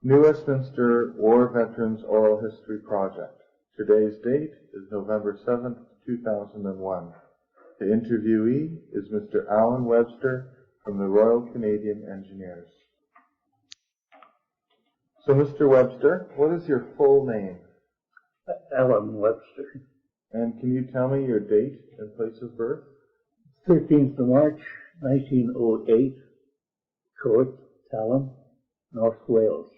New Westminster War Veterans Oral History Project. Today's date is November 7th, 2001. The interviewee is Mr. Alan Webster from the Royal Canadian Engineers. So, Mr. Webster, what is your full name? Alan Webster. And can you tell me your date and place of birth? 13th of March, 1908, Court, Talon, North Wales.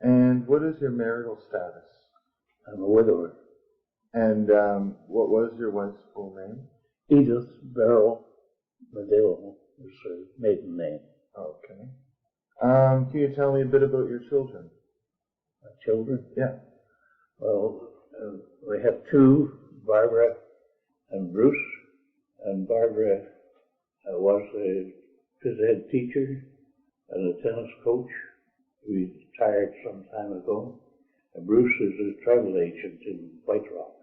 And what is your marital status? I'm a widower. And what was your wife's full name? Edith Beryl Medill is her maiden name. Okay. Can you tell me a bit about your children? My children? Yeah. Well, we have two, Barbara and Bruce. And Barbara was a phys ed teacher and a tennis coach. We retired some time ago. And Bruce is a travel agent in White Rock.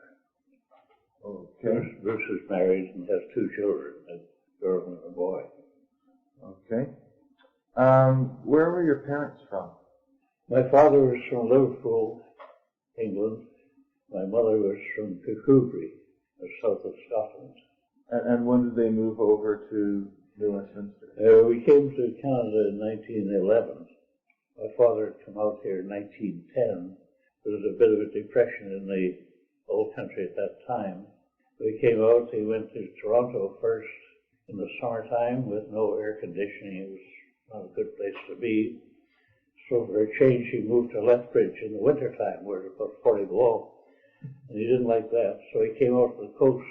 Okay. Bruce is married and has two children, a girl and a boy. Okay. Where were your parents from? My father was from Liverpool, England. My mother was from Kirkcudbright, south of Scotland. And when did they move over to New Westminster? We came to Canada in 1911. My father had come out here in 1910. There was a bit of a depression in the old country at that time. We came out, he went to Toronto first in the summertime with no air conditioning. It was not a good place to be. So for a change, he moved to Lethbridge in the wintertime where it was about 40 below. And he didn't like that, so he came out to the coast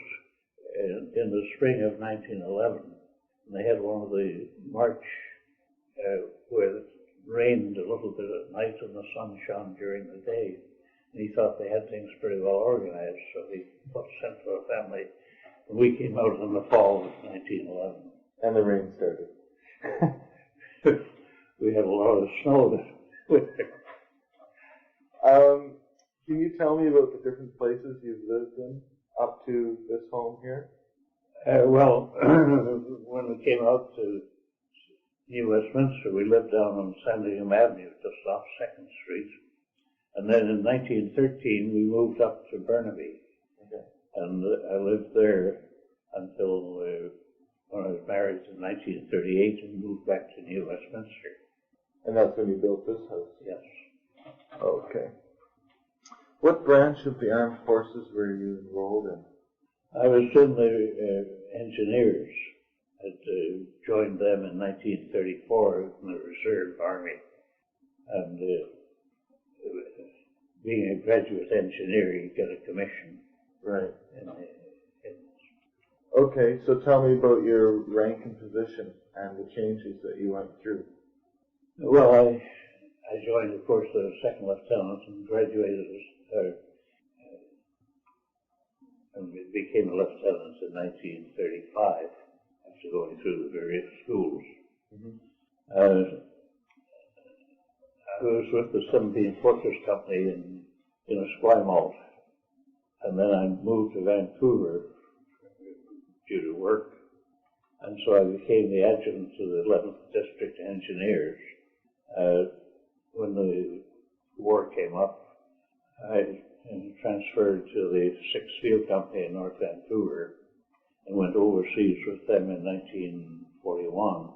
in the spring of 1911. And they had one of the March where it rained a little bit at night and the sun shone during the day. And he thought they had things pretty well organized, so he sent for a family. And we came out in the fall of 1911. And the rain started. We had a lot of snow that winter. Can you tell me about the different places you've lived in up to this home here? Well, when we came out to New Westminster, we lived down on Sandringham Avenue, just off 2nd Street. And then in 1913, we moved up to Burnaby. Okay. And I lived there until when I was married in 1938 and moved back to New Westminster. And that's when you built this house? Yes. Okay. What branch of the armed forces were you enrolled in? I was in the engineers. I joined them in 1934 in the Reserve Army. And being a graduate engineer, you get a commission. Right. Okay, so tell me about your rank and position and the changes that you went through. Well, I joined, of course, as a second lieutenant and graduated and became a lieutenant in 1935 after going through the various schools. Mm-hmm. I was with the 17th Fortress Company in Esquimalt, and then I moved to Vancouver due to work, and so I became the adjutant to the 11th District Engineers. When the war came up, I transferred to the 6th Field Company in North Vancouver and went overseas with them in 1941.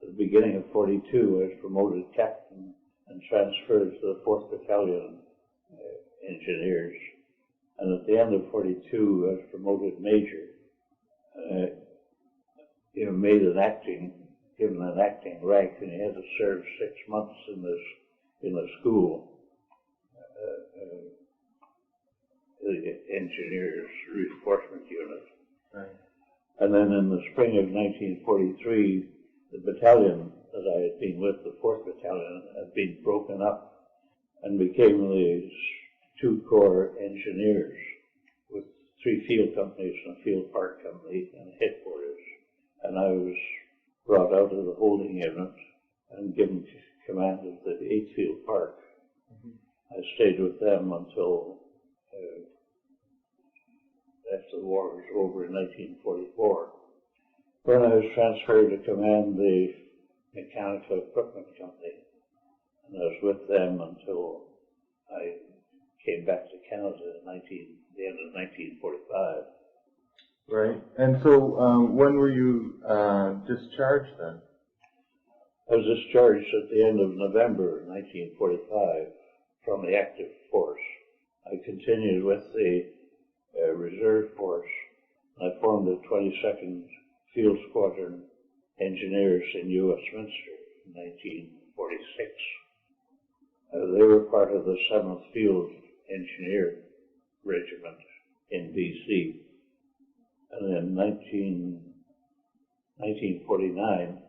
At the beginning of 42, I was promoted captain and transferred to the 4th Battalion Engineers. And at the end of 42, I was promoted major. Given an acting rank, and he had to serve 6 months in the school, the Engineers Reinforcement Unit. Right. And then in the spring of 1943, the battalion that I had been with, the 4th Battalion, had been broken up and became the 2 Corps Engineers with 3 field companies and a field park company and headquarters. And I was brought out of the holding unit and given command of the 8th Field Park. Mm-hmm. I stayed with them until after the war was over in 1944. Then I was transferred to command the Mechanical Equipment Company. And And I was with them until I came back to Canada in the end of 1945. Right. And so, when were you discharged then? I was discharged at the end of November 1945 from the active force. I continued with the reserve force. I formed the 22nd Field Squadron Engineers in Westminster in 1946. They were part of the 7th Field Engineer Regiment in BC. And in 1949,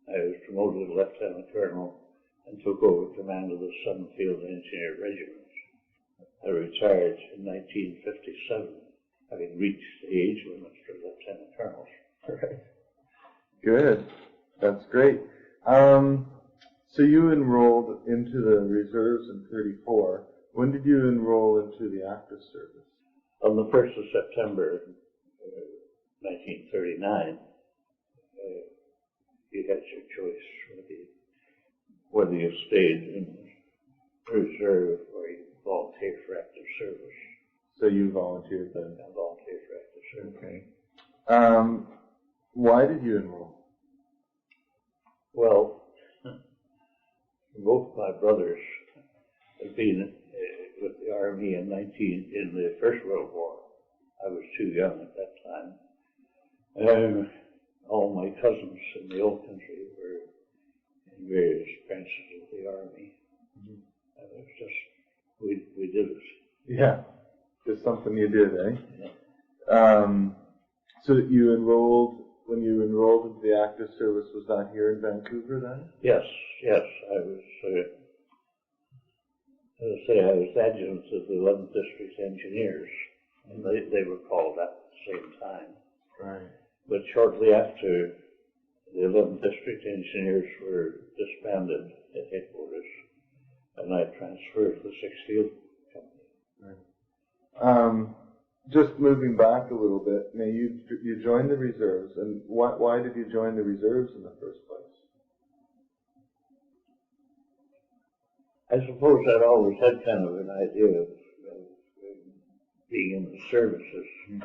I was promoted to Lieutenant Colonel and took over command of the 7th Field Engineer Regiment. I retired in 1957, having reached the age limit for Lieutenant Colonels. Right. Good. That's great. So you enrolled into the reserves in 34. When did you enroll into the active service? On the 1st of September 1939, you had your choice whether you stayed in reserve or you volunteered for active service. So you volunteered then? I volunteered for active service. Okay. Why did you enroll? Well, both my brothers had been with the Army in the First World War. I was too young at that time. All my cousins in the old country were in various branches of the Army. Mm-hmm. And it was just, we did it. Yeah, just something you did, eh? Yeah. So you enrolled, when you enrolled into the active service, was that here in Vancouver then? Yes. I was, I was adjutant of the 11th District Engineers, and they were called at the same time. Right. But shortly after, the 11th District Engineers were disbanded at headquarters, and I transferred to the 6th Field Company. Right. Just moving back a little bit, now you joined the reserves, and why did you join the reserves in the first place? I suppose I'd always had kind of an idea of being in the services. Mm-hmm.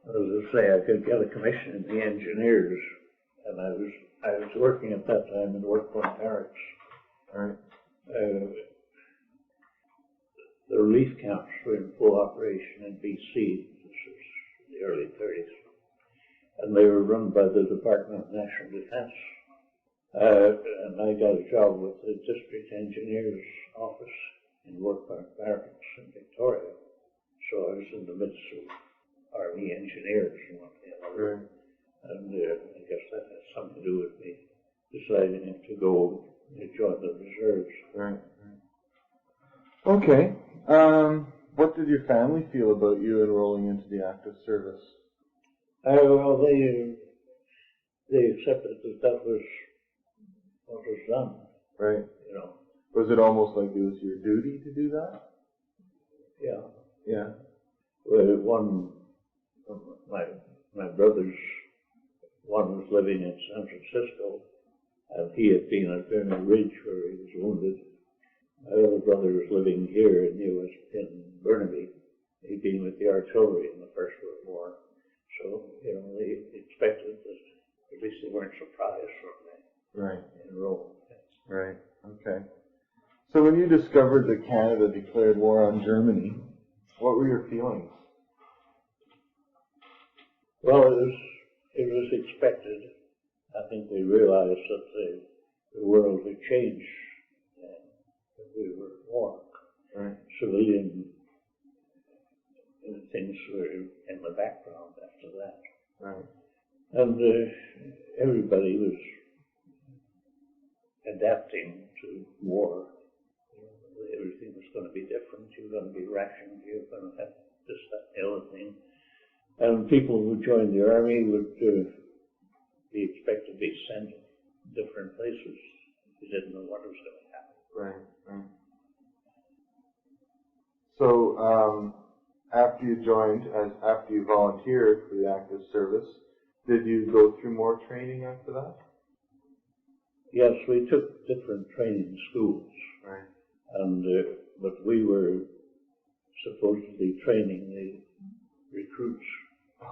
As I say, I could get a commission in the engineers, and I was working at that time in Work Point Barracks. Right. The relief camps were in full operation in BC. This was in the early 30s, and they were run by the Department of National Defense. And I got a job with the District Engineers Office in Work Point Barracks in Victoria. So I was in the midst of Army engineers and one thing and another. Right. And I guess that has something to do with me deciding to go and join the reserves. Right. Okay. What did your family feel about you enrolling into the active service? Well, they accepted that was what was done. Right. You know. Was it almost like it was your duty to do that? Yeah. Yeah. Well, one of my brothers, one was living in San Francisco, and he had been at Vernal Ridge where he was wounded. My other brother was living here in Burnaby. He'd been with the artillery in the First World War. So, they expected that at least they weren't surprised when they enrolled. Right. Okay. So when you discovered that Canada declared war on Germany, what were your feelings? Well, it was expected. I think they realized that the world had changed. We were at war. Right. Civilian things were in the background after that. Right. And everybody was adapting to war. Everything was going to be different. You were going to be rationed. You were going to have this, that, and the other thing. And people who joined the Army would be expected to be sent to different places. You didn't know what was going to happen. Right. So, after you volunteered for the active service, did you go through more training after that? Yes, we took different training schools, Right. and but we were supposedly training the recruits.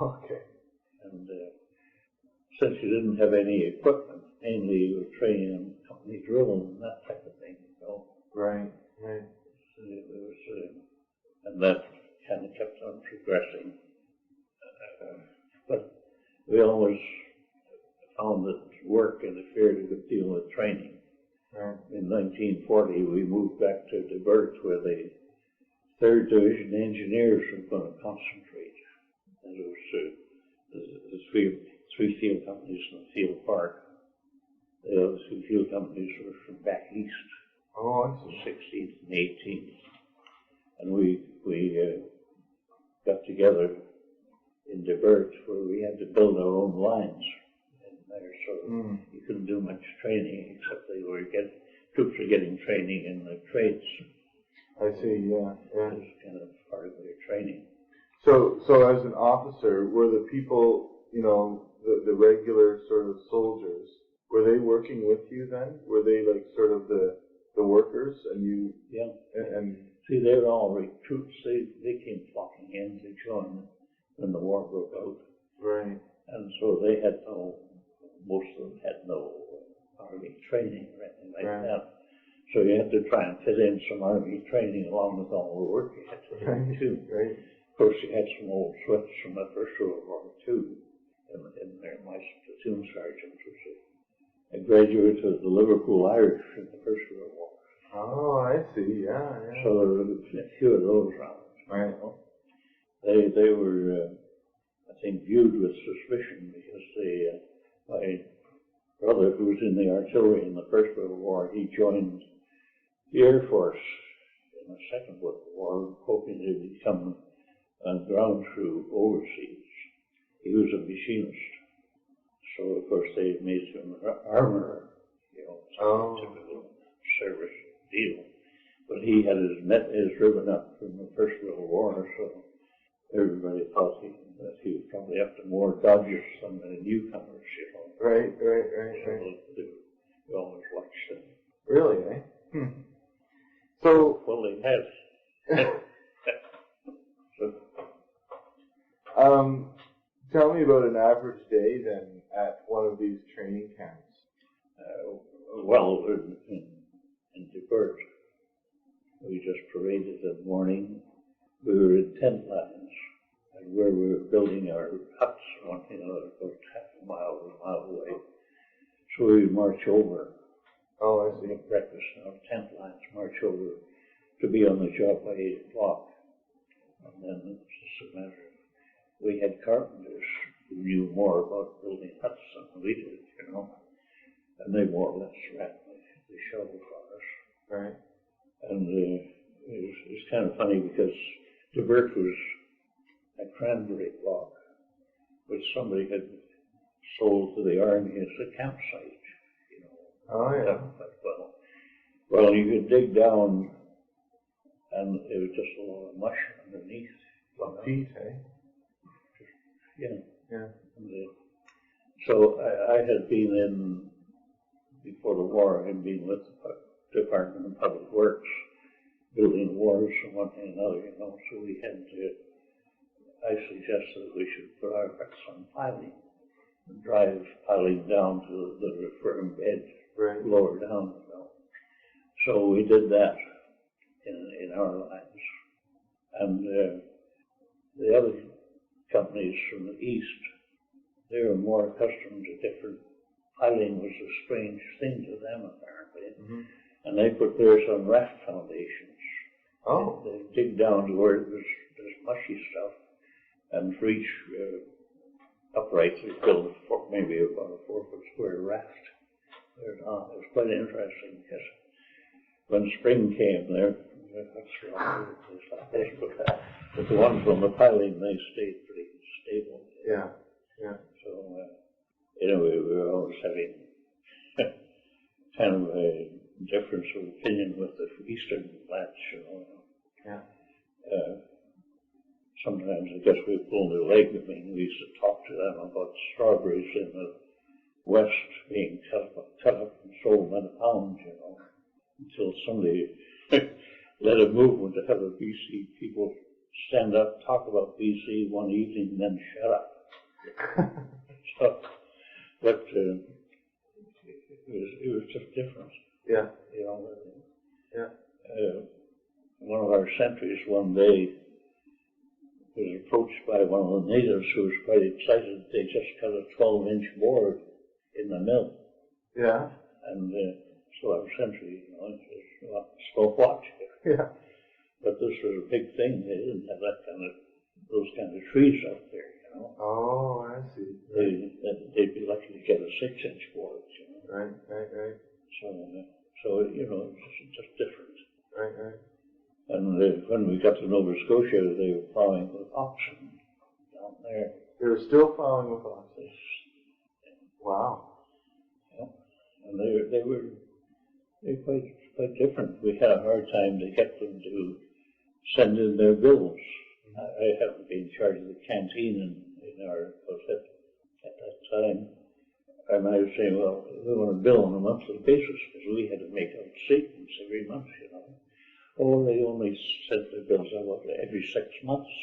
Okay. And since you didn't have any equipment, mainly you were training on company drill and that type of thing. So Right. Right. it was, and that kind of kept on progressing. But we always found that work interfered a good deal with training. Right. In 1940, we moved back to De Bert, where the 3rd Division engineers were going to concentrate. And it was the three field companies in the field park. The other 2 field companies were from back east, Oh, I see. 16th and 18th. And we got together in De Bert, where we had to build our own lines in there, so you couldn't do much training except troops were getting training in the trades. I see. Yeah. Yeah. It was kind of part of their training. So as an officer, were the people, the regular sort of soldiers, were they working with you then? Were they like sort of the workers, and you? Yeah. And see, they were all recruits. They came flocking in to join when the war broke out. Right. And so they had most of them had no army training or anything like that. So you had to try and fit in some army training along with all the work you had to do too. Right. Of course, you had some old Swiss from the First World War too, in there. My platoon sergeant was a graduate of the Liverpool Irish in the First World War. Oh, I see. Yeah. Yeah. So there were a few of those around. Right. They were, I think, viewed with suspicion because my brother, who was in the artillery in the First World War, he joined the Air Force in the Second World War, hoping to become a ground crew overseas. He was a machinist, so of course they made him an armorer, typical service deal. But he had his ribbon up from the First World War, so everybody thought that he was probably up to more dodges than the newcomers, Right. So we always watched them. Really, eh? So, well, they had. tell me about an average day then at one of these training camps. Well, in De Bert, we just paraded in the morning. We were in tent lines, and where we were building our huts, one thing or another, about half a mile away. So we would march over. Oh, I see. Make breakfast in our tent lines, march over to be on the job by 8 o'clock. And then it was just a matter of, we had carpenters who knew more about building huts than we did, and they more or less ran the shovel for us. Right. And it was kind of funny because De Bert was a cranberry bog, which somebody had sold to the army as a campsite, Oh, yeah. Well, you could dig down, and it was just a lot of mush underneath. Feet, eh? Yeah. Yeah. And, so I had been in, before the war, I had been with the Department of Public Works, building wharves and one thing and another, so we had to, I suggested that we should put our huts on piling, and drive piling down to the firm bed, lower down, So we did that in our lines. And the other companies from the east, they were more accustomed to different. Piling was a strange thing to them, apparently. Mm-hmm. And they put theirs on raft foundations. Oh. They dig down to where there's mushy stuff, and for each upright, they build maybe about a 4-foot square raft. It was quite interesting because when spring came there, but the ones on the piling, they stayed pretty stable. Yeah, yeah. So, anyway, we were always having kind of a difference of opinion with the eastern lads, Yeah. Sometimes I guess we pulled their leg. We used to talk to them about strawberries in West being cut up and sold by the pound, until somebody led a movement to have the BC people stand up, talk about BC one evening, and then shut up. So, but it was just different. Yeah. Yeah. One of our sentries one day was approached by one of the natives who was quite excited. They just cut a 12-inch board in the mill. Yeah. And so our sentry, says, well, stopwatch. Yeah. But this was a big thing. They didn't have those kind of trees out there, Oh, I see. They'd be lucky to get a 6-inch board, Right. So it's just different. Right. And when we got to Nova Scotia, they were plowing with oxen down there. They were still plowing with oxen. Wow. Yeah. And they were quite different. We had a hard time to get them to send in their bills. I happened to be in charge of the canteen in our outfit at that time. And I was saying, well, we want to bill on a monthly basis because we had to make out statements every month, Oh, they only sent their bills out every 6 months.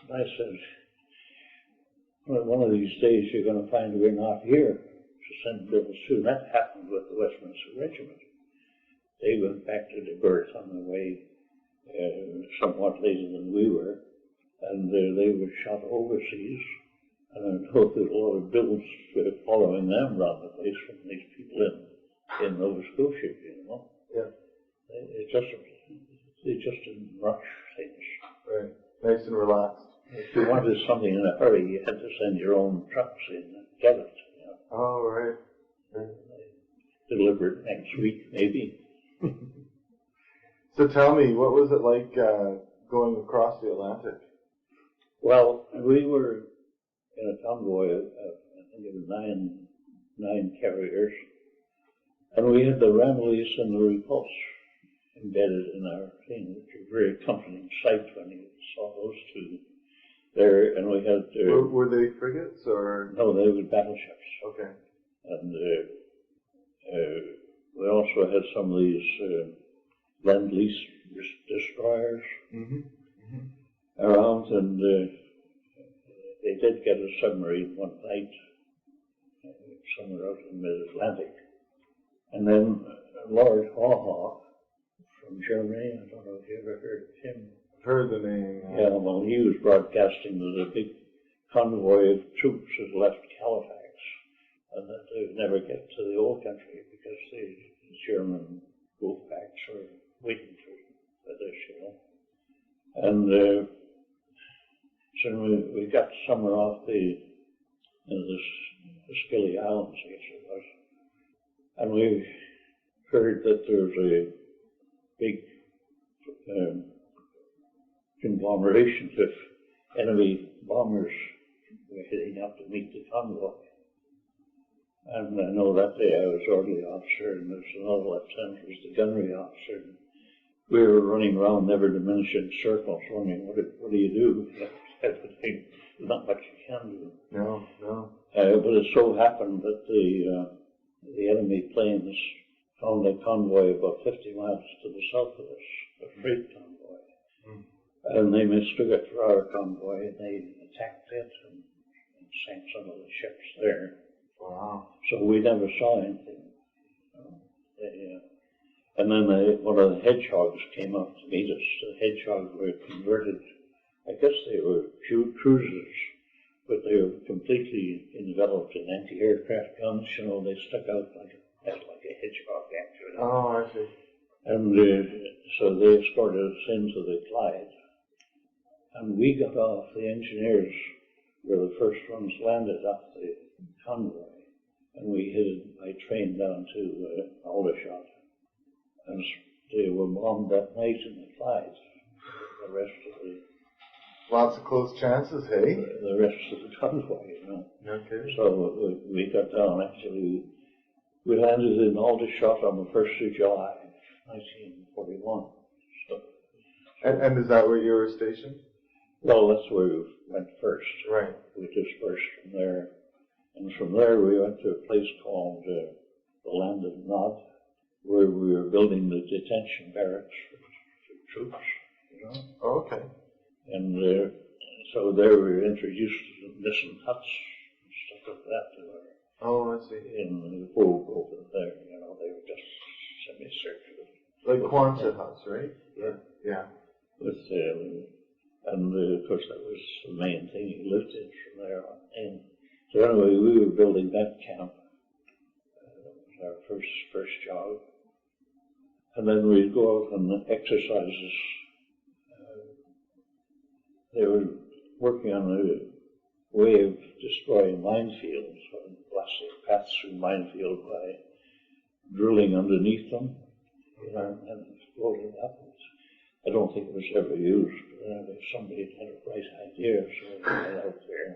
And I said, well, one of these days you're going to find we're not here to send bills to. That happened with the Westminster Regiment. They went back to the berth on the way somewhat later than we were, and they were shot overseas. And I know there's a lot of bills following them around the place from these people in Nova Scotia, Yeah. They just didn't rush things. Right. Nice and relaxed. If you wanted something in a hurry, you had to send your own trucks in and get it. Oh, right. Deliver it next week, maybe. So tell me, what was it like going across the Atlantic? Well, we were in a convoy of, I think it was nine carriers, and we had the Ramillies and the Repulse embedded in our thing, which was a very comforting sight when you saw those two there. And we had were they frigates or no? They were battleships. Okay. And we also had some of these Lend-Lease destroyers around, and they did get a submarine one night somewhere out in the mid-Atlantic. And then Lord Haw from Germany, I don't know if you ever heard of him. I've heard the name. Yeah, well, he was broadcasting that a big convoy of troops had left Halifax, and that they would never get to the old country because the German Wolfpacks were waiting for this, And so we got somewhere off the Scilly Islands, I guess it was, and we heard that there was a big conglomeration of enemy bombers were heading up to meet the convoy. And I know that day I was orderly officer, and there was another lieutenant who was the gunnery officer. And we were running around never diminishing circles, wondering what do you do? There's not much you can do. No. But it so happened that the enemy planes found a convoy about 50 miles to the south of us, a freight convoy. And they mistook it for our convoy, and they attacked it and sank some of the ships there. Wow. So we never saw anything. And then one of the hedgehogs came up to meet us. The hedgehogs were converted, I guess they were cruisers, but they were completely enveloped in anti-aircraft guns. They stuck out like a hedgehog, actually. Oh, I see. And so they escorted us into the Clyde. And we got off, the engineers were the first ones landed off the convoy. And we headed by train down to Aldershot. And they were bombed that night in the Clyde. The rest of the... Lots of close chances, hey? The rest of the convoy, Okay. So we got down, actually. We landed in Aldershot on the 1st of July, 1941. And is that where you were stationed? Well, that's where we went first. Right. We dispersed from there. And from there we went to a place called the Land of Nod, where we were building the detention barracks for troops, you know. Oh, okay. And so there we were introduced to the missing huts and stuff like that. Oh, I see. In the Vogue over there, you know, they were just semicircular. Like Quonset huts, right? Yeah. Yeah. With, and of course that was the main thing you lived in from there on in. So anyway, we were building that camp. It was our first job. And then we'd go out on exercises. They were working on a way of destroying minefields, or blasting paths through minefield by drilling underneath them, you know, and exploding upwards. I don't think it was ever used, but somebody had a bright idea, so we went out there.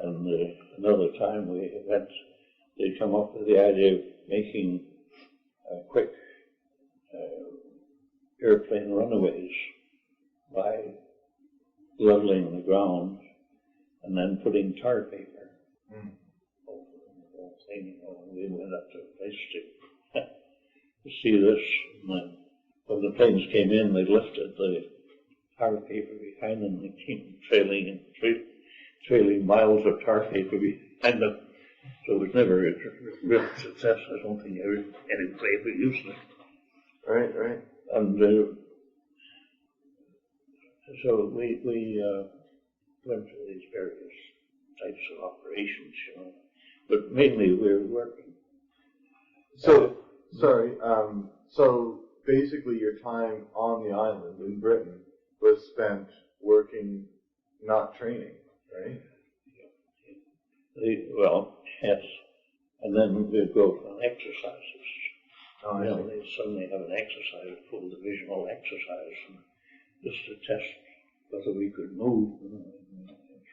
And another time we went, they'd come up with the idea of making quick airplane runaways by leveling the ground and then putting tar paper over the whole thing. You know, we went up to a place to see this. And then when the planes came in, they lifted the tar paper behind them. They came trailing miles of tar paper behind them. So it was never a real success. I don't think anybody ever used it. Right, right. And so we went to these various types of operations, you know, but mainly we were working. So, sorry, so basically your time on the island in Britain was spent working, not training, right? Well, yes. And then we'd go on exercises. Oh, you know, they suddenly have an exercise, a full divisional exercise, and just to test whether we could move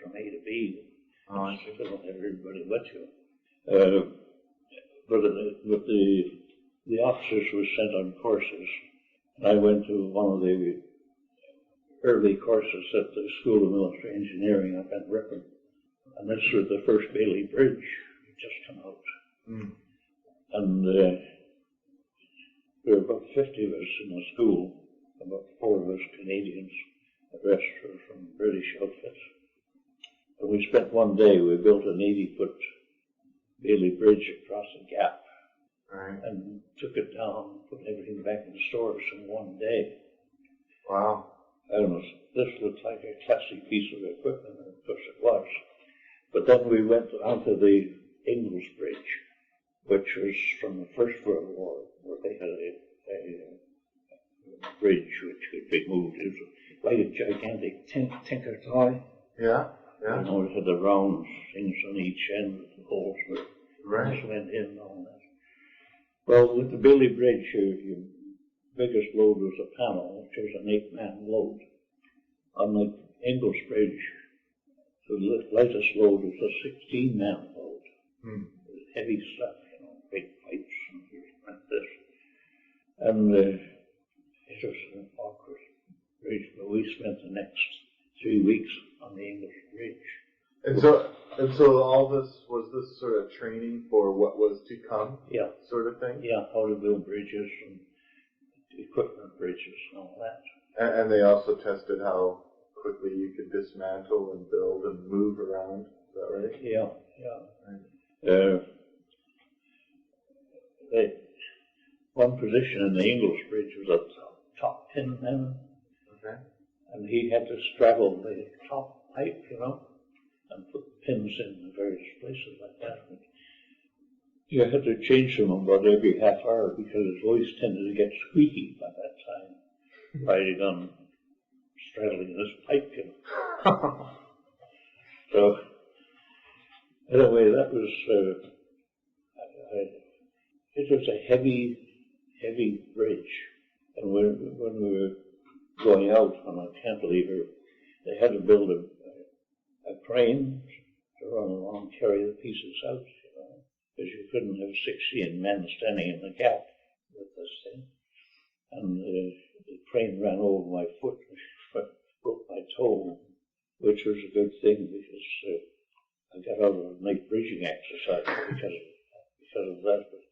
from A to B. Oh, I see. So everybody let you. But the officers were sent on courses. And I went to one of the early courses at the School of Military Engineering up in Ripon. And this was the first Bailey Bridge had just come out. And there were about 50 of us in the school, about 4 of us Canadians, the rest were from British outfits. And we spent one day, we built an 80-foot Bailey Bridge across a gap. Right. And took it down, put everything back in the stores in one day. Wow. I don't know, this looked like a classic piece of equipment, and of course it was. But then we went onto the Ingalls Bridge, which was from the First World War, where they had a bridge which could be moved. It was like a gigantic tinker toy. Yeah, yeah. You know, it had the round things on each end, the holes where things went in and all that. Well, with the Bailey Bridge, your biggest load was a panel, which was an 8-man load. On the Ingalls Bridge, the lightest load was a 16-man load. With heavy stuff, you know, big pipes and this. And it was an awkward bridge, but we spent the next 3 weeks on the Ingalls Bridge. And so all this, was this sort of training for what was to come? Yeah. Sort of thing? Yeah, how to build bridges and equipment bridges and all that. And they also tested how quickly you could dismantle and build and move around. Is that right? Yeah, yeah. Right. One position in the Ingalls Bridge was a top pin man. Okay. And he had to straddle the top pipe, you know, and put pins in various places like that. And you had to change them about every half hour because it always tended to get squeaky by that time, riding on straddling this pipe, you know. So, anyway, that was, it was a heavy bridge. And when we were going out on a cantilever, they had to build a crane to run along, carry the pieces out, you know, because you couldn't have 16 men standing in the gap with this thing. And the crane ran over my foot, broke my toe, which was a good thing because I got out of night bridging exercise because of that. But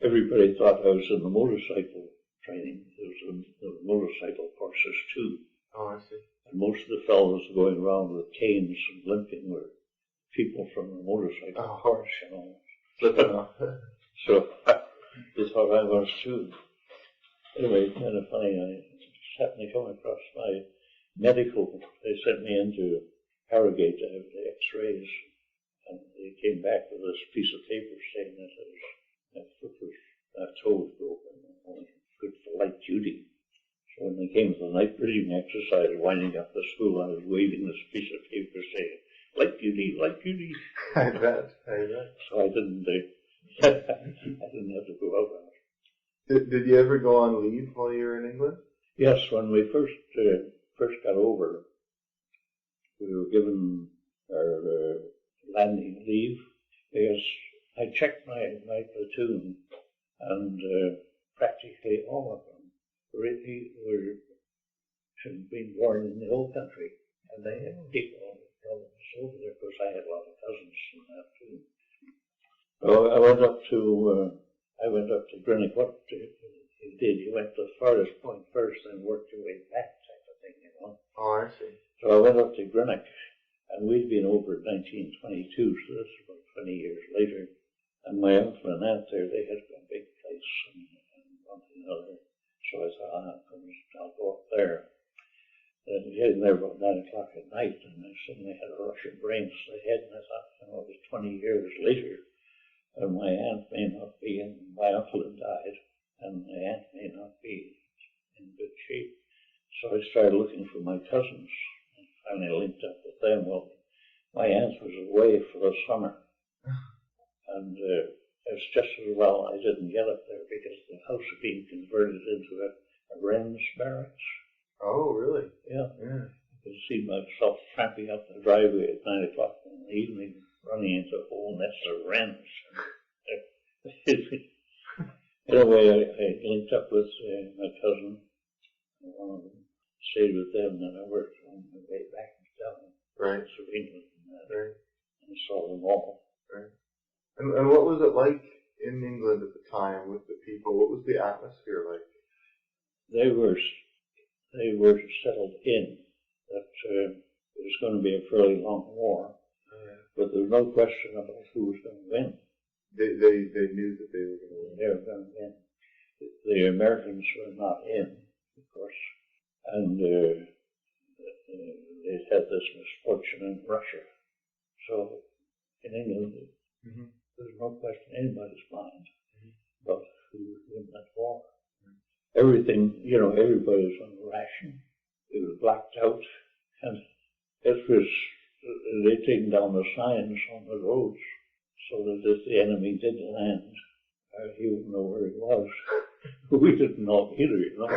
everybody thought I was in the motorcycle training. There was motorcycle courses too. Oh, I see. And most of the fellows going around with canes and limping were people from the motorcycle course, you know. So they thought I was too. Anyway, kind of funny. I just happened to come across my medical. They sent me into Harrogate to have the X-rays, and they came back with this piece of paper saying that my foot was, toe was broken, and only good for light duty. So when they came to the night bridging exercise, winding up the school, I was waving this piece of paper saying, "Light duty, light duty." I bet. So I didn't. I didn't have to go out on it. Did you ever go on leave while you were in England? Yes, when we first got over, we were given our landing leave because I checked my platoon, and practically all of them really were had been born in the old country, and they had people over there. Of course, I had a lot of cousins in that too. So I went up to Greenwich. What you did, you went to the farthest point first, then worked your way back, type of thing, you know. Oh, I see. So I went up to Greenwich, and we'd been over in 1922, so this is about 20 years later. And my uncle and aunt there, they had a big place and one thing or another. So I thought, I'll go up there. And getting there about 9 o'clock at night, and I suddenly had a rush of brains to the head, and I thought, you know, it was 20 years later, and my aunt may not be, and my uncle had died, and my aunt may not be in good shape. So I started looking for my cousins, and finally linked up with them. Well, my aunt was away for the summer, and it's just as well I didn't get up there, because the house had been converted into a Wren's barracks. Oh, really? Yeah. I could see myself tramping up the driveway at 9 o'clock in the evening, running into a whole nest of wrens. Anyway, I linked up with my cousin, one of them, stayed with them, and I worked on my way back down to England and saw them all. Right. And what was it like in England at the time with the people? What was the atmosphere like? They were settled in that it was going to be a fairly long war, but there was no question about who was going to win. They knew that they were going to win. They were going to win. The Americans were not in, of course, and they had this misfortune in Russia. So in England, there's no question in anybody's mind about who would win that war. Everything, you know, everybody was on ration. It was blacked out, and they'd taken down the signs on the roads so that if the enemy did land, he wouldn't know where he was. We didn't know either, you know.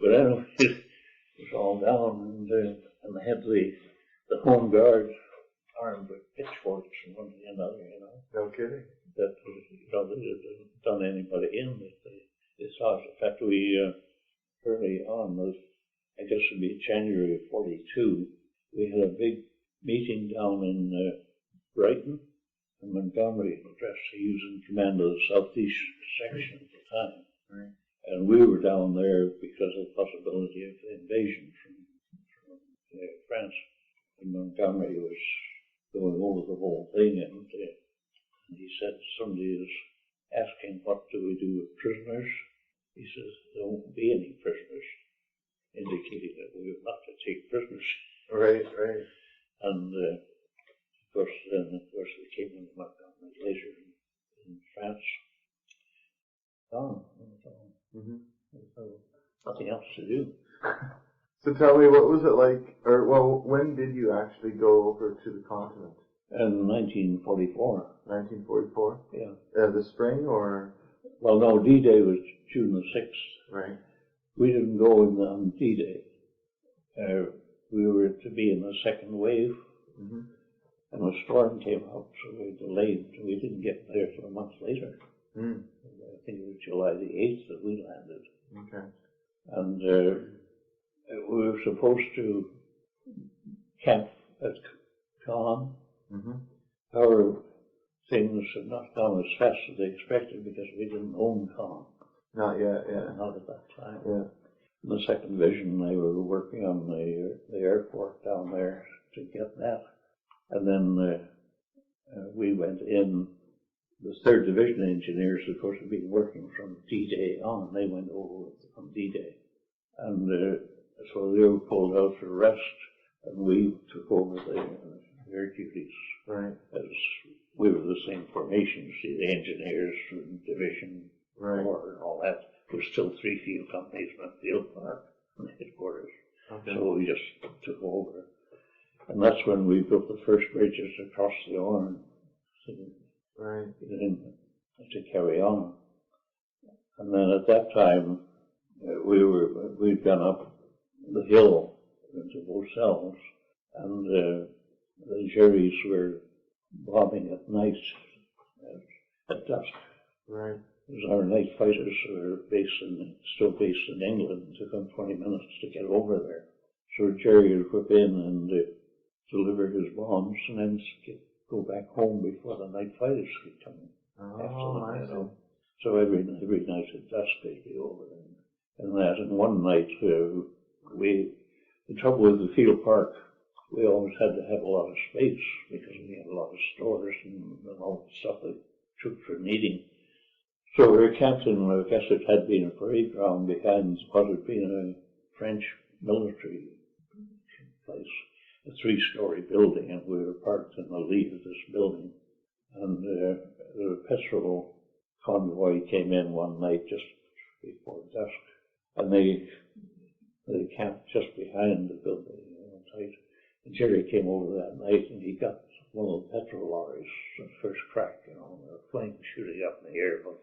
But anyway, it was all down, and they had the home guard armed with pitchforks and one thing another, you know. No kidding. That was, you know, they hadn't done anybody in, but they saw it. In fact, we early on, I guess it would be January of 42, we had a big meeting down in Brighton, and Montgomery addressed. He was in command of the southeast section at the time. Right. And we were down there because of the possibility of invasion from France. And Montgomery was going over the whole thing, and he said somebody was asking, what do we do with prisoners? He says, there won't be any prisoners, indicating that we were not to take prisoners. Right. And of course, they came in Montgomery later in France. Nothing else to do. So tell me, what was it like, when did you actually go over to the continent? In 1944. 1944? Yeah. The spring, or? Well, no, D-Day was June the 6th. Right. We didn't go on D-Day. We were to be in the second wave, and a storm came up, so we delayed. We didn't get there for a month later. I think it was July the 8th that we landed. Okay. And we were supposed to camp at Caen, However, things had not gone as fast as they expected because we didn't own Con. Not yet, yeah. Not at that time. Yeah. In the second division, they were working on the airport down there to get that. And then we went in. The third division engineers, of course, had been working from D-Day on. They went over on D-Day. And so they were pulled out for rest, and we took over their duties. Right. As we were the same formation, see, the engineers from division, right, or and all that. There were still 3 field companies in the field park and headquarters. Okay. So we just took over. And that's when we built the first bridges across the Orne. Right. To carry on. And then at that time, we'd gone up the hill into Bossells, and the Jerrys were bombing at night at dusk. Right. Because our night fighters were still based in England. It took them 20 minutes to get over there. So Jerry would whip in and deliver his bombs, and then go back home before the night fighters could come after them. So every night at dusk they'd be over and that. And one night, the trouble with the field park, we always had to have a lot of space because we had a lot of stores and all the stuff that troops were needing. So we were camped in, I guess it had been a parade ground behind what had been a French military place. A 3-story building, and we were parked in the lead of this building. And the petrol convoy came in one night just before dusk, and they camped just behind the building, tight. And Jerry came over that night, and he got one of the petrol lorries, the first crack, the flame shooting up in the air about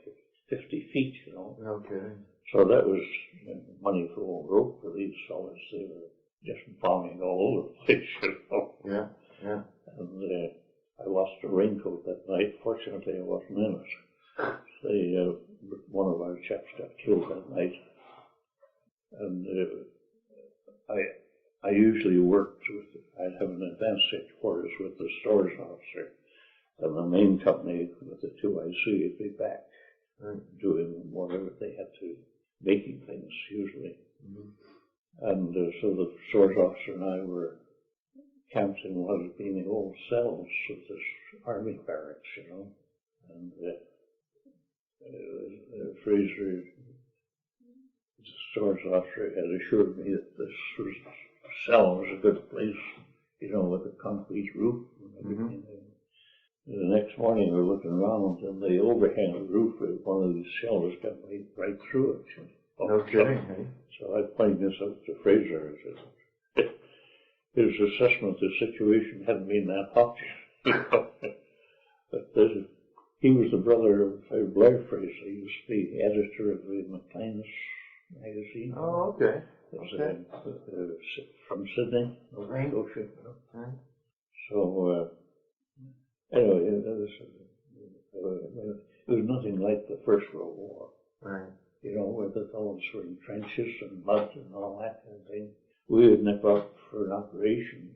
50 feet, Okay. So that was money for old rope for these fellas. They were just bombing all over the place, Yeah, yeah. And I lost a raincoat that night. Fortunately, I wasn't in it. One of our chaps got killed that night. And I usually worked I'd have an advanced headquarters with the stores officer, and the main company with the 2IC would be back doing whatever they had to, making things usually. And so the stores officer and I were camped in what had been the old cells of this army barracks, And Fraser, the stores officer, had assured me that this cell was a good place, with a concrete roof and everything. The next morning we were looking around, and the overhang of the roof with one of these shells got right through it. No kidding, hey? So I pointed this out to Fraser. I said, his assessment of the situation hadn't been that hot. But he was the brother of Blair Fraser. He was the editor of the Maclean's magazine. Oh, okay. From Sydney, Nova Scotia. So anyway, it was nothing like the First World War. Right. Where the fellows were in trenches and mud and all that kind of thing. We would nip up for an operation,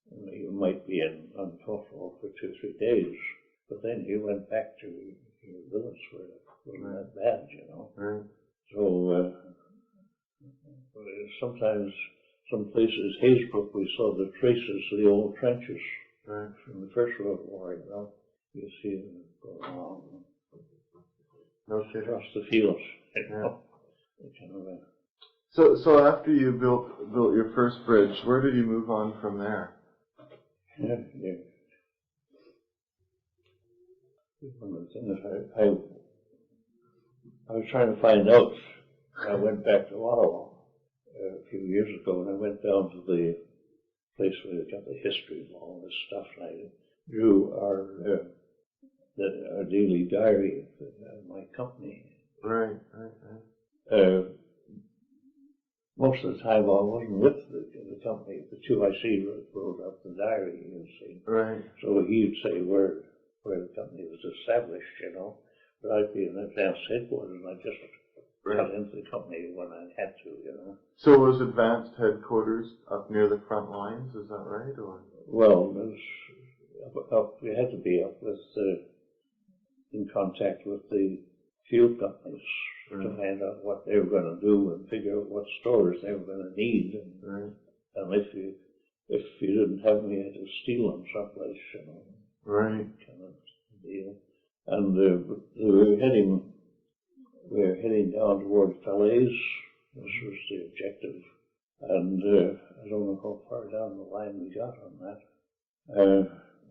and you might be on Toftle for 2 or 3 days, but then you went back to your village where it wasn't that bad, Right. So sometimes, some places, Haysbrook, we saw the traces of the old trenches from the First World War, You see them going along across the fields. So after you built your first bridge, where did you move on from there? One of the things I was trying to find out. I went back to Ottawa a few years ago, and I went down to the place where they got the history of all this stuff, and I drew our daily diary of my company. Right. Most of the time I wasn't with the company. The 2IC wrote up the diary, you see. Right. So he'd say where the company was established, But I'd be in advanced headquarters, and I just got into the company when I had to, So was advanced headquarters up near the front lines? Is that right, or? Well, we had to be up with, in contact with the fuel companies to find out what they were going to do and figure out what stores they were going to need. And if you didn't have them, you had to steal them someplace, you know. Right. Kind of deal. And we were heading down towards Falaise. This was the objective. And I don't know how far down the line we got on that.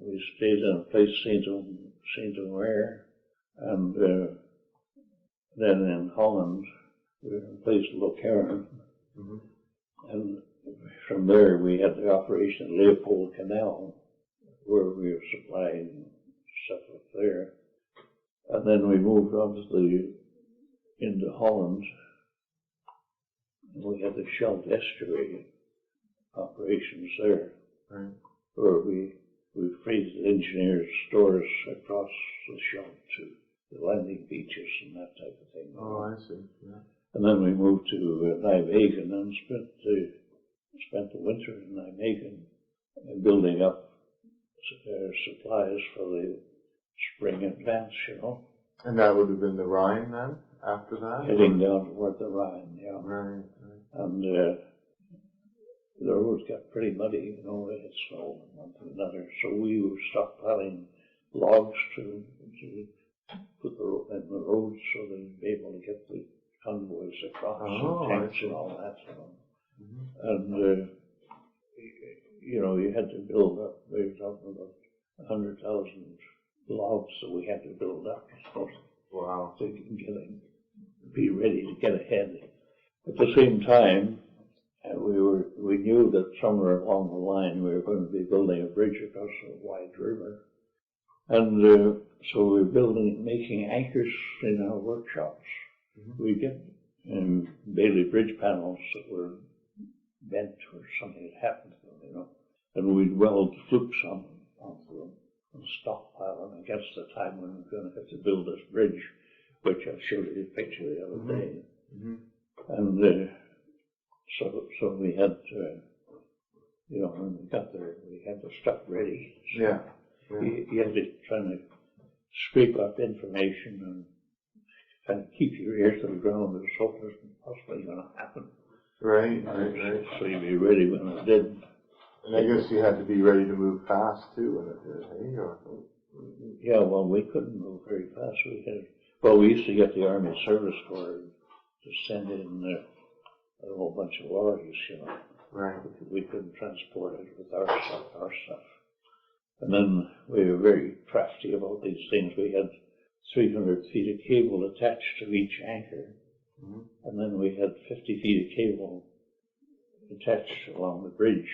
We stayed in a place, Saint-Omer, and then in Holland, we were in a place, Locarno. And from there, we had the operation at Leopold Canal, where we were supplying stuff up there. And then we moved on into Holland. And we had the Scheldt estuary operations there, where we freed the engineers' stores across the Scheldt to the landing beaches and that type of thing. Oh, I see. Yeah. And then we moved to Nijmegen and spent the winter in Nijmegen building up supplies for the spring advance, you know. And that would have been the Rhine then, after that? Heading down toward the Rhine, yeah. Right. And the roads got pretty muddy, you know, they had snow and one thing another. So we were stockpiling logs to put in the roads so they'd be able to get the convoys across and tanks and all that, you know. And, you know, you had to build up, we were talking about 100,000 logs that we had to build up, so wow. To be ready to get ahead. At the same time, we knew that somewhere along the line we were going to be building a bridge across a wide river. And so we were making anchors in our workshops. We get Bailey bridge panels that were bent or something had happened to them, you know. And we'd weld flukes onto them and stockpile them against the time when we were going to have to build this bridge, which I showed you a picture the other day. And so we had, you know, when we got there, we had the stuff ready. So you had to try to scrape up information and kind of keep your ear to the ground as hope isn't possibly going to happen. Right. So you'd be ready when it did. And I guess you had to be ready to move fast too when it did, hey? Or... Yeah, well, we couldn't move very fast. We used to get the Army Service Corps to send in a whole bunch of lorries, you know. Right. We couldn't transport it with our stuff. And then we were very crafty about these things. We had 300 feet of cable attached to each anchor. And then we had 50 feet of cable attached along the bridge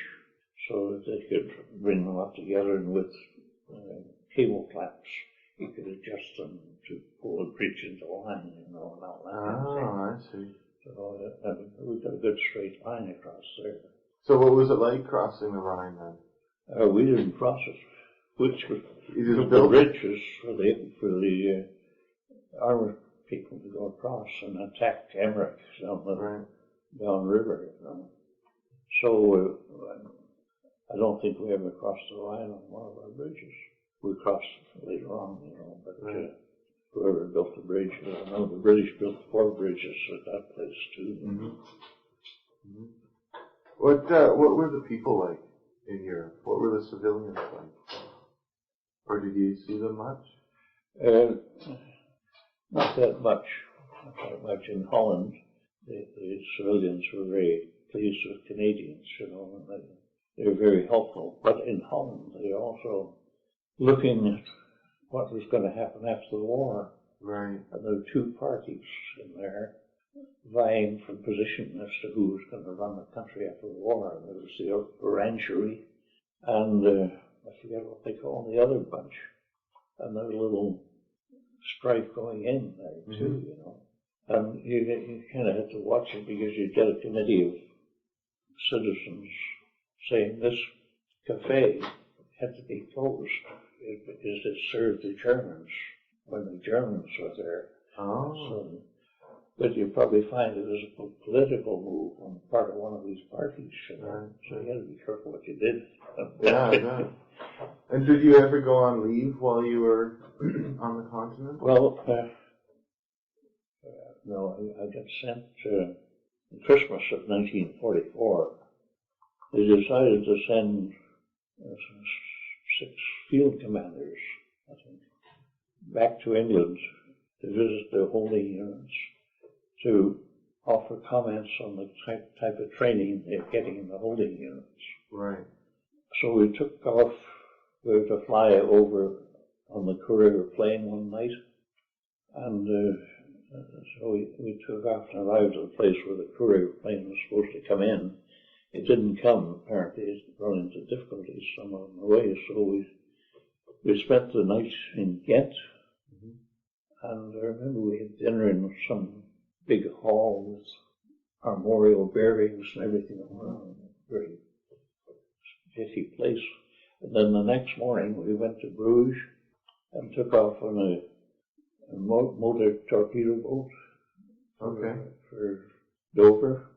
so that they could bring them up together, and with cable clamps you could adjust them to pull the bridge into line, you know, and all that kind of thing. I see. So we got a good straight line across there. So what was it like crossing the Rhine then? We didn't cross it. Which was the bridges for the armored people to go across and attack Emmerich down river, you know. So I don't think we ever crossed the Rhine on one of our bridges. We crossed later on, you know, but whoever built the bridge, I don't know, the British built 4 bridges at that place too. What were the people like in Europe? What were the civilians like? Or did you see them much? Not that much. In Holland, the civilians were very pleased with Canadians, you know, and they were very helpful. But in Holland, they were also looking at what was going to happen after the war. Right. And there were 2 parties in there vying for position as to who was going to run the country after the war. And there was the Orangery, and I forget what they call the other bunch. And there was a little strife going in there too, you know. And you kind of had to watch it because you'd get a committee of citizens saying this cafe had to be closed because it served the Germans when the Germans were there. So, but you probably find it was a political move on the part of one of these parties, you know. So you had to be careful what you did. And did you ever go on leave while you were on the continent? Well, no, I got sent Christmas of 1944. They decided to send 6 field commanders, I think, back to England to visit the holding units, to offer comments on the type of training they're getting in the holding units. Right. So we took off. We were to fly over on the courier plane one night, and so we took off and arrived at the place where the courier plane was supposed to come in. It didn't come, apparently. It run into difficulties somewhere on the way, so we spent the night in Ghent, and I remember we had dinner in some big hall with armorial bearings and everything around. Very pretty place. And then the next morning we went to Bruges and took off on a motor torpedo boat for Dover.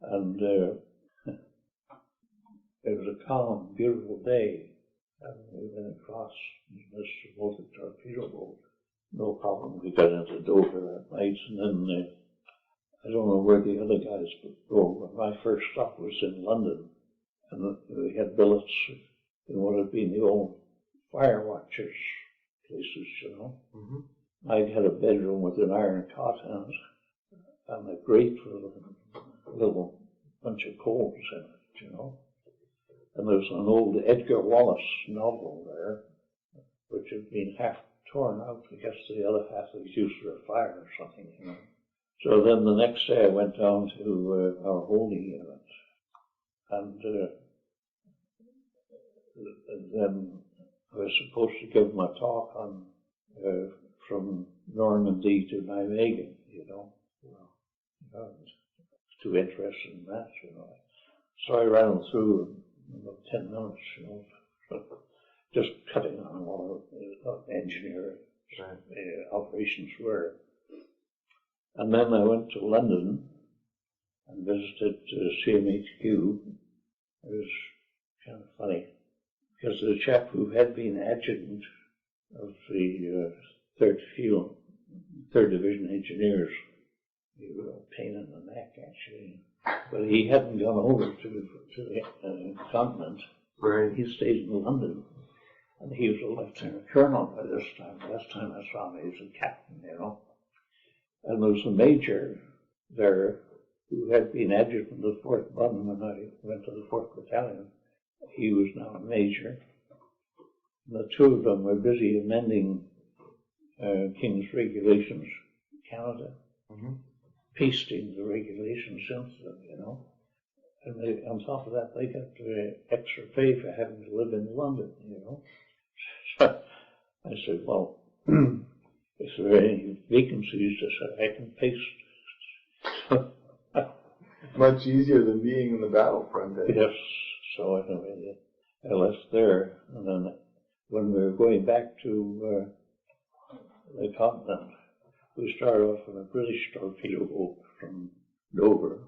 And it was a calm, beautiful day. And we went across in this motor torpedo boat. No problem. We got into Dover that night, and then I don't know where the other guys would go, but my first stop was in London, and we had billets in what had been the old fire watchers places, you know. I had a bedroom with an iron cot in it, and a grate with a little bunch of coals in it, you know. And there was an old Edgar Wallace novel there, which had been half torn out. I guess the other half was used for a fire or something, you know. So then the next day I went down to our holding unit, and then I was supposed to give my talk on from Normandy to Nijmegen, you know. I was too interested in that, you know. So I ran through in about 10 minutes, you know, just cutting on what engineering operations were. And then I went to London and visited CMHQ. It was kind of funny, because the chap who had been adjutant of the 3rd Division Engineers, he was a pain in the neck, actually. But he hadn't gone over to the continent. Right. He stayed in London. And he was a lieutenant colonel by this time. Last time I saw him, he was a captain, you know. And there was a major there who had been adjutant of the 4th Bun when I went to the 4th Battalion. He was now a major. And the two of them were busy amending King's regulations in Canada, pasting the regulations into them, you know. And they, on top of that, they got extra pay for having to live in London, you know. So I said, well, if there are any vacancies, I said, I can paste. Much easier than being in the battlefront. Yes. So anyway, I left there, and then when we were going back to the continent, we started off on a British torpedo boat from Dover,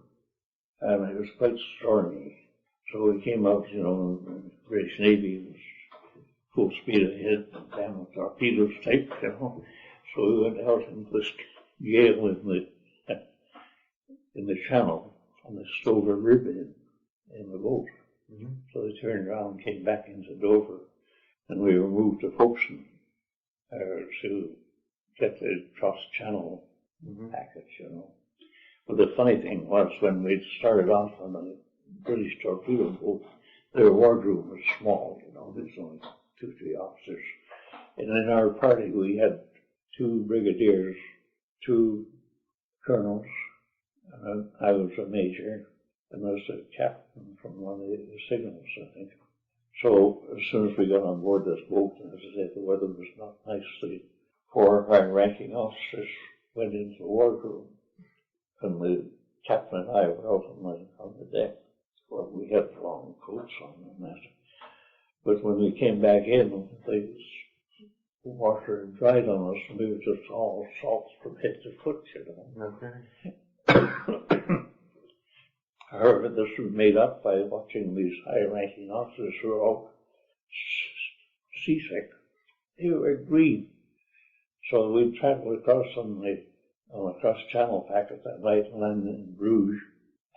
and it was quite stormy. So we came out, you know, the British Navy was full speed ahead, damn torpedoes type, you know. So we went out into this gale in the channel, and they stove a rib in the boat. So they turned around and came back into Dover, and we were moved to Folkestone to get the cross-channel package, you know. But the funny thing was, when we started off on the British torpedo boat, their wardroom was small, you know. There was only 2 or 3 officers. And in our party, we had 2 brigadiers, 2 colonels, and I was a major, and there was a captain from one of the signals, I think. So as soon as we got on board this boat, and as I said, the weather was not nice, the 4 high-ranking officers went into the wardroom, and the captain and I were out on the deck. Well, we had long coats on and that. But when we came back in, the water had dried on us, and we were just all salt from head to foot, you know. Okay. However, this was made up by watching these high-ranking officers who were all seasick. They were green. So we travelled across on the cross-channel packet that night and landed in Bruges.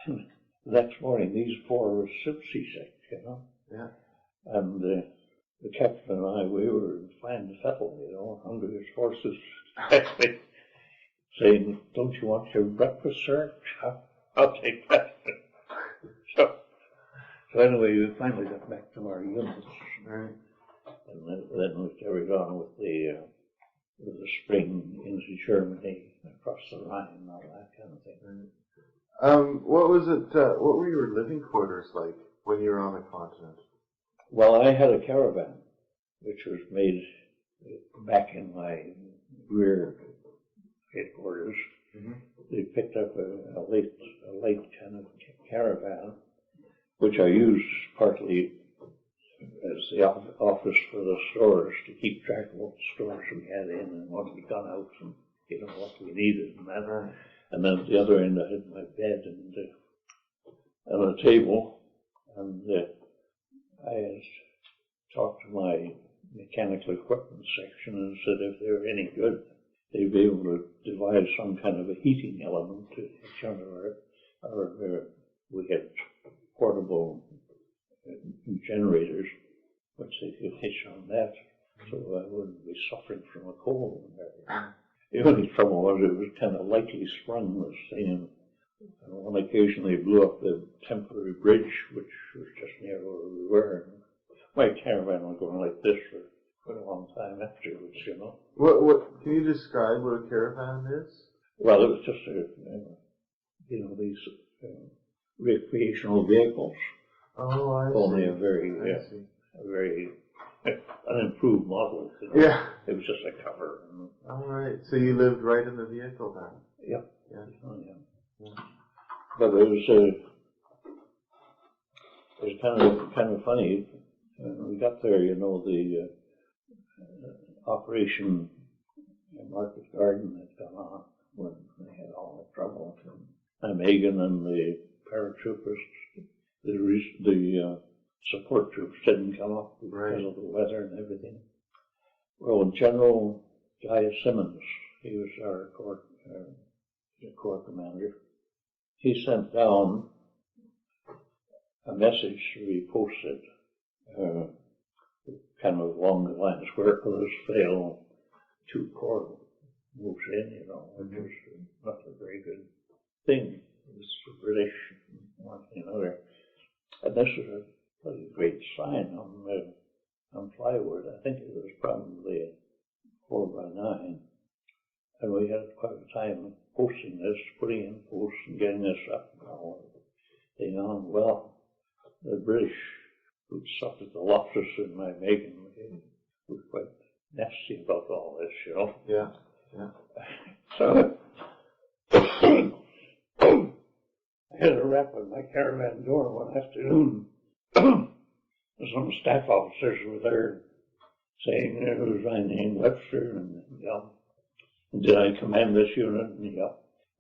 And the next morning, these four were still seasick, you know. Yeah. And the captain and I, we were in fine fettle, you know, under his horses, saying, "Don't you want your breakfast, sir? I'll take that." So anyway, we finally got back to our units. Right. And then we carried on with the spring into Germany, across the Rhine, and all that kind of thing. What was it? What were your living quarters like when you were on the continent? Well, I had a caravan, which was made back in my rear headquarters. Mm-hmm. They picked up a late kind of caravan, which I used partly as the office for the stores to keep track of what stores we had in and what we'd gone out and, you know, what we needed and that. Right. And then at the other end I had my bed and a table, and I had talked to my mechanical equipment section and said if they were any good, they'd be able to devise some kind of a heating element to hitch under we had portable generators, which they could hitch on that, so I wouldn't be suffering from a cold. The only trouble was it was kind of lightly sprung, this thing, and on occasion they blew up the temporary bridge, which was just near where we were. And my caravan was going like this for quite a long time afterwards, you know. What can you describe what a caravan is? Well, it was just these recreational vehicles. Oh, I see. Only a very unimproved model. You know? Yeah. It was just a cover. All right. So you lived right in the vehicle then? Yep. Yeah. Oh, yeah. But it was kind of funny. We got there, you know, the Operation Market Garden had gone on when they had all the trouble. And Megan and the paratroopers, the support troops didn't come up because of the weather and everything. Well, General Guy Simmons, he was our corps commander. He sent down a message to be posted, kind of along the lines, where others fail, two corps moves in, you know, which was not a very good thing. It was the British, one thing or another. And this was a pretty great sign on plywood. I think it was probably a 4x9. And we had quite a time posting this, putting in posts and getting this up and all thing on. Well, the British who suffered the losses in my Megan were quite nasty about all this, you know. Yeah, yeah. So I had a rap on my caravan door one afternoon. Some staff officers were there saying, it was my name, Webster, and did I command this unit? And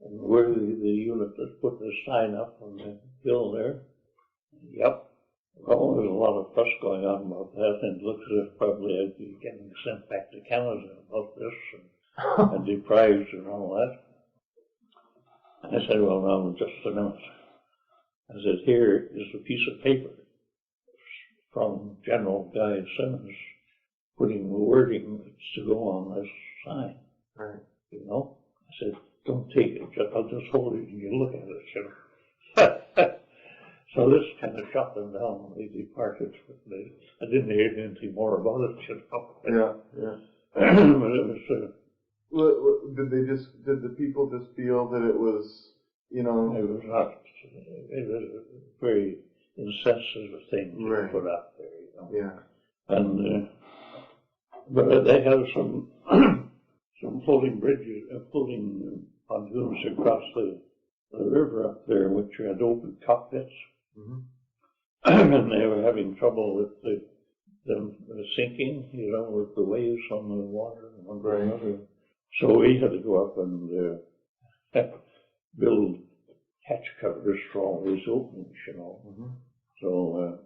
and we're the unit that put the sign up on the bill there. Yep. Well, there's a lot of fuss going on about that, and it looks as if probably I'd be getting sent back to Canada about this and deprived and all that. And I said, well, now, just a minute. I said, here is a piece of paper from General Guy Simmons putting the wording that's to go on this sign. Right. You know? I said, don't take it, I'll just hold it and you look at it, you know. So this kind of shot them down when they departed. I didn't hear anything more about it, you know. Yeah, yeah. But it was... Did the people just feel that it was, you know... It was not. It was a very insensitive thing to put out there, you know. Yeah. And, but they have some floating bridges, floating pontoons across the river up there, which had open cockpits. Mm-hmm. And they were having trouble with them sinking, you know, with the waves on the water and one or another. So we had to go up and build hatch covers for all these openings, you know. Mm-hmm. So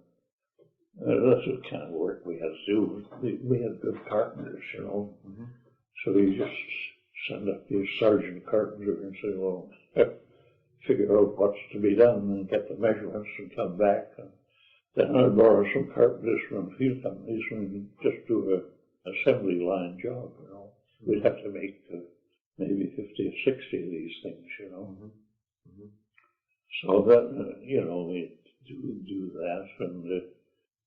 That's the kind of work we had to do. We had good carpenters, you know. So you just send up your sergeant carpenter and say, well, figure out what's to be done and get the measurements and come back. And then I'd borrow some carpenters from field companies and just do an assembly line job, you know. We'd have to make maybe 50 or 60 of these things, you know. So that, you know, we do that,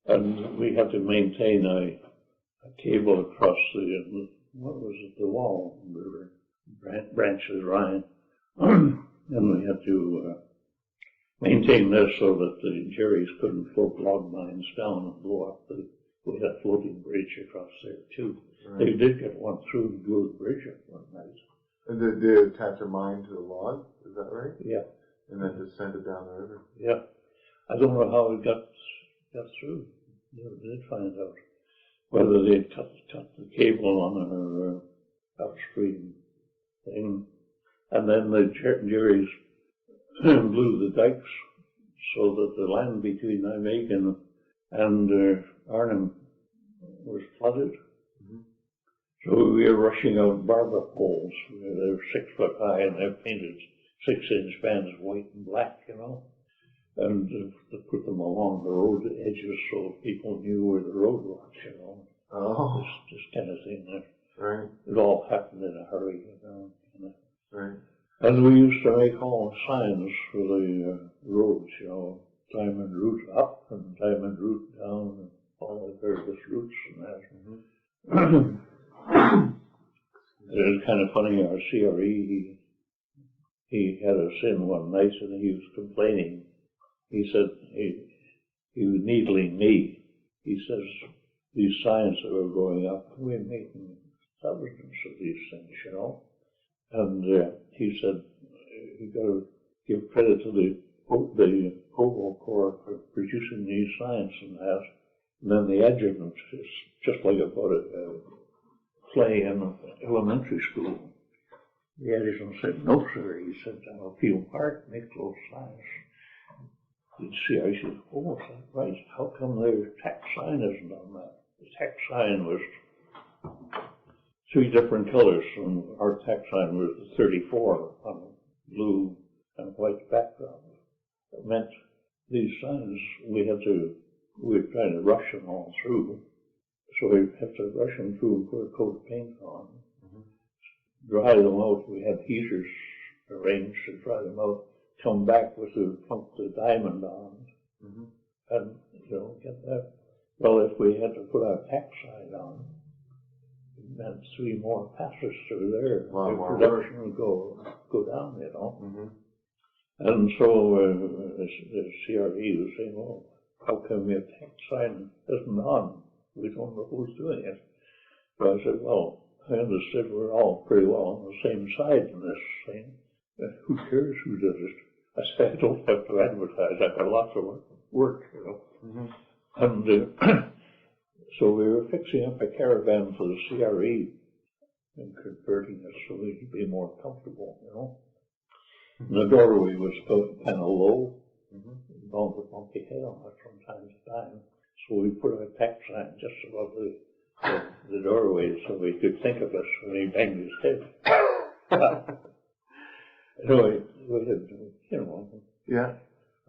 and we had to maintain a cable across the, what was it, the wall, river, branch of the Rhine, and we had to maintain this so that the Jerry's couldn't float log mines down and blow up we had a floating bridge across there too. Right. They did get one through and blew the bridge up one night. And they attach a mine to the log, is that right? Yeah. And then just send it down the river? Yeah. I don't know how it got through. Never did find out. Whether they cut the cable on our upstream thing. And then the Jerry's blew the dikes so that the land between Nijmegen and Arnhem was flooded. So we were rushing out barber poles. They were 6 foot high and they're painted 6-inch bands, white and black, you know. And to put them along the road edges so people knew where the road was, you know. Oh. This kind of thing there. Right. It all happened in a hurry, you know. Right. And we used to make all signs for the roads, you know. Diamond route up and diamond route down and all the various routes and that. It was kind of funny, our CRE, he had us in one night and he was complaining. He said, he was needling me. He says, these signs that were going up, we're making thousands of these things, you know. And he said, you got to give credit to the Oval Corps for producing these signs and that. And then the adjutant is just like about a play in elementary school. The adjutant said, no, sir. He said, Field Park, make those signs. You'd see, I said, oh, is that right? How come their tax sign isn't on that? The tax sign was 3 different colors, and our tax sign was the 34 on a blue and white background. It meant these signs, we were trying to rush them all through. So we have to rush them through and put a coat of paint on. Dry them out. We had heaters arranged to dry them out. Come back with the diamond on. And, you know, get that. Well, if we had to put our tax sign on, it meant 3 more passes through there. The production would go down, you know. And so the CRE was saying, well, how come your tax sign isn't on? We don't know who's doing it. So I said, well, I understood we're all pretty well on the same side in this thing. Who cares who does it? I said, I don't have to advertise. I've got lots of work, you know. And so we were fixing up a caravan for the CRE and converting it so we could be more comfortable, you know. And the doorway was kind of low, going to bumpy head on it from time to time. So we put a tax sign just above the doorway so we could think of us when he banged his head. Anyway, we had, you know,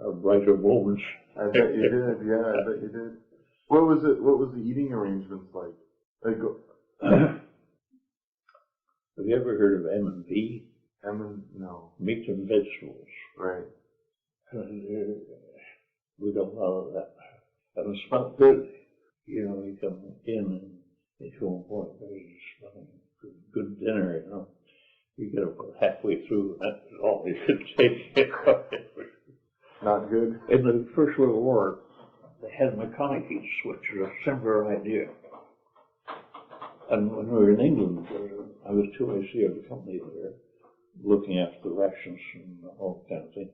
our brighter moments. I bet you did, yeah, I bet you did. What was the eating arrangements like? Have you ever heard of M&V? No. Meat and vegetables. Right. And we got a lot of that. And it smelled good. You know, you come in and you go, boy, there's smelling good dinner, you know. You get about halfway through, and that's all you could take. Not good? In the First World War, they had McConaughey's, which was a similar idea. And when we were in England, I was 2IC of the company there, looking after the rations and all that kind of thing.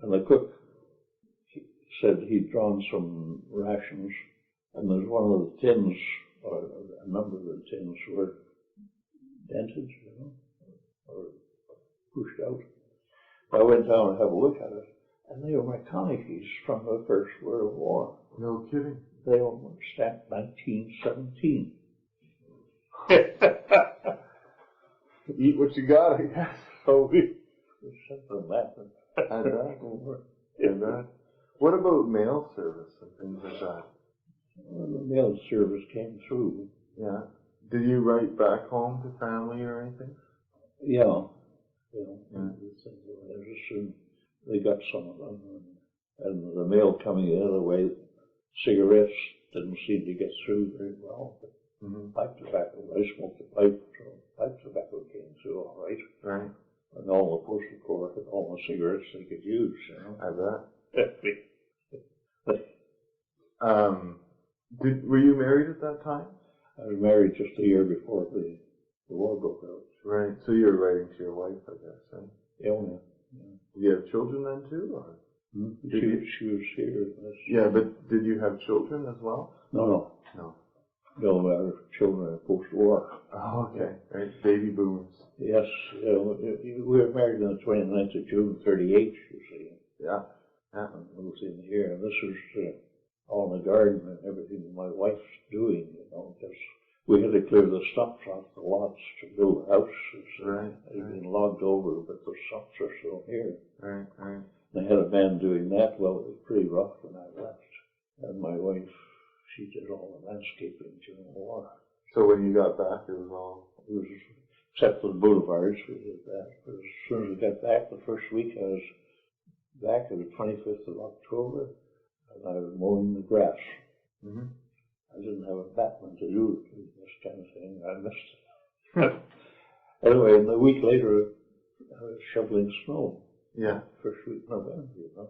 And the cook said he'd drawn some rations, and there's one of the tins, or a number of the tins were dented, you know, or pushed out. I went down and had a look at it, and they were McConaughey's from the First World War. No kidding. they were stamped 1917. Eat what you got, I guess. So we sent them that. I bet. What about mail service and things like that? Well, the mail service came through. Yeah. Did you write back home to family or anything? Yeah. They got some of them. And the mail coming the other way, cigarettes didn't seem to get through very well. But pipe tobacco, I smoked a pipe, so pipe tobacco came through all right. Right. And all the postal corps had all the cigarettes they could use, I bet. Were you married at that time? I was married just a year before the war broke out. Right. So you were writing to your wife, I guess, right? Yeah. Did you have children then too, or? She was here. Yeah, but did you have children as well? No. No, our children are post-war. Oh, okay. Right. Baby boomers. Yes. We were married on the 29th of June, 38, you see. Yeah. And moved in here. And this was all in the garden and everything my wife's doing, because we had to clear the stumps off the lots to build a house. Right. They'd been logged over, but the stumps are still here. Right. They had a man doing that. Well, it was pretty rough when I left. And my wife, she did all the landscaping during the war. So when you got back, it was except for the boulevards, we did that. But as soon as we got back, the first week I was back on the 25th of October, and I was mowing the grass. I didn't have a battlement to do this kind of thing. I missed it. Anyway, and a week later, I was shoveling snow. Yeah. First week of November,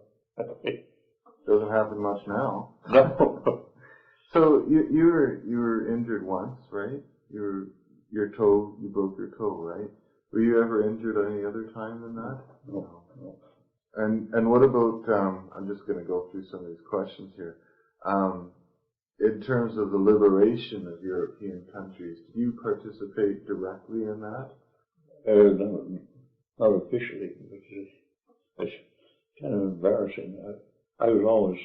Doesn't happen much now. No. So you were injured once, right? You broke your toe, right? Were you ever injured any other time than that? No. And what about, I'm just going to go through some of these questions here. In terms of the liberation of European countries, did you participate directly in that? No, not officially, which is kind of embarrassing. I was always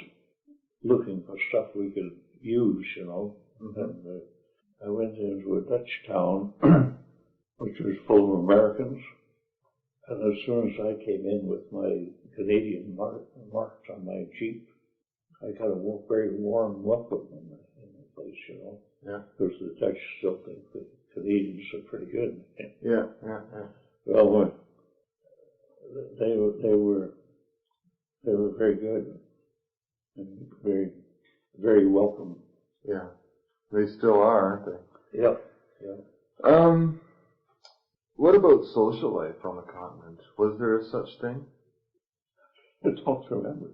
looking for stuff we could use, and I went into a Dutch town, which was full of Americans, and as soon as I came in with my Canadian marks on my Jeep, I got a very warm welcome in the place, Yeah. Because the Dutch still think the Canadians are pretty good. Yeah. Well, they were very good and very, very welcome. Yeah. They still are, aren't they? Yeah. What about social life on the continent? Was there a such thing? I don't remember.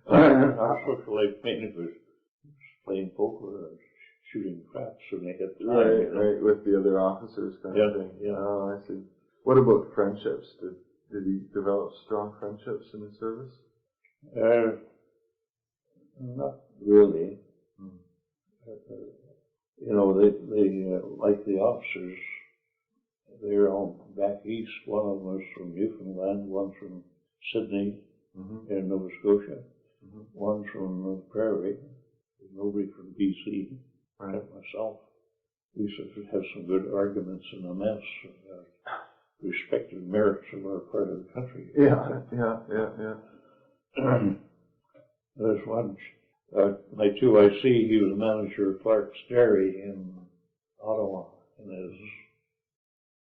Our social life mainly was playing poker and shooting craps when they had time. Right, with the other officers kind of thing. Yeah. Oh, I see. What about friendships? Did you develop strong friendships in the service? Not really. They like the officers, they're all back east. One of them was from Newfoundland, one from Sydney in Nova Scotia, one from the Prairie, nobody from BC, except myself. We used to have some good arguments in the mess about respective merits of our part of the country. Yeah. There's one, my 2IC, he was manager of Clark's Dairy in Ottawa, and his